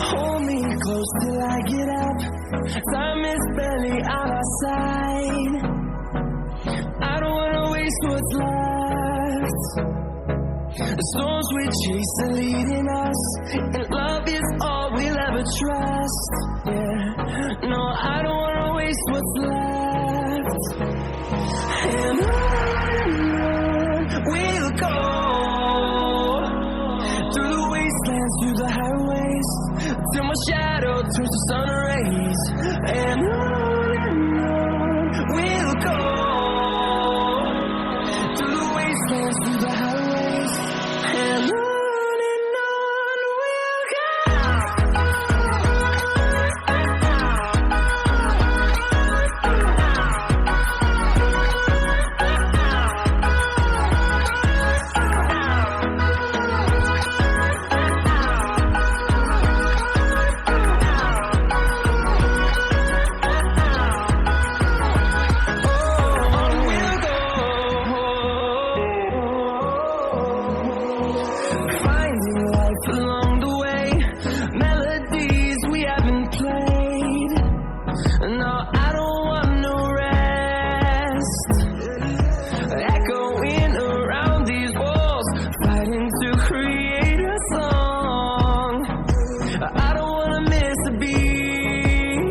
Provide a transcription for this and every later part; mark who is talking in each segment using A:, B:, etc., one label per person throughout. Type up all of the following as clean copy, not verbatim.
A: Hold me close till I get up. Time is barely on our side. I don't wanna waste what's left. The storms we chase are leading us, and love is all we'll ever trust. Yeah, no, I don't wanna waste what's left. And on we'll go, through the wastelands, through the highways, till my shadow turns to sun rays. And on we'll go, through the wastelands, through the highways, and on we'll go. Along the way, melodies we haven't played. No, I don't want no rest. Echoing around these walls, fighting to create a song. I don't wanna miss a beat.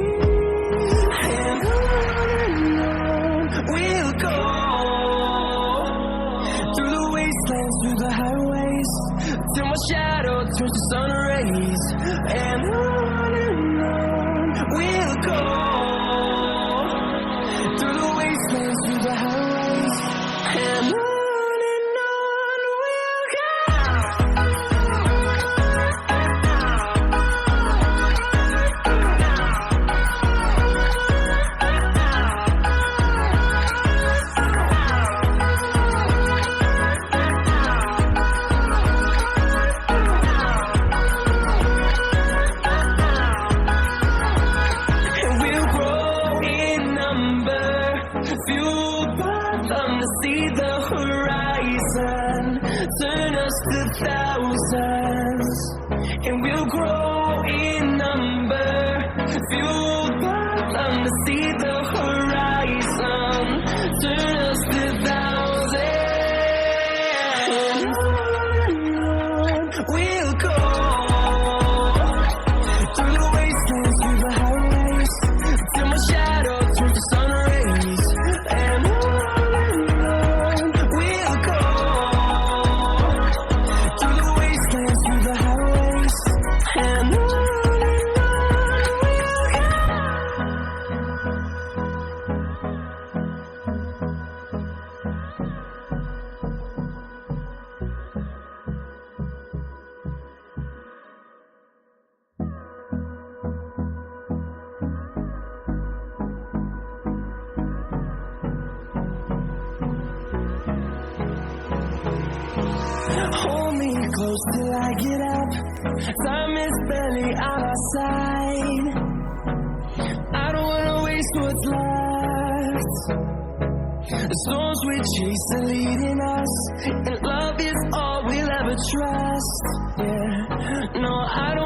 A: And on we'll go, through the wastelands, through the highways, till my shadow turns to sun rays. And on we'll go, through the wastelands, through the highways, and on we'll go. Fueled by them to see the horizon, turn us to thousands, and we'll grow in number. Fueled by them to see the horizon, turn us to thousands. And we'll go, through the wastelands, through the highways, till my shadow turns to sun rays. And on we'll go, through the wastelands, through the highways, and on we'll go. Hold me close till I get up. Time is barely on our side. I don't wanna waste what's left. The storms we chase are leading us, and love is all we'll ever trust. Yeah, no, I don't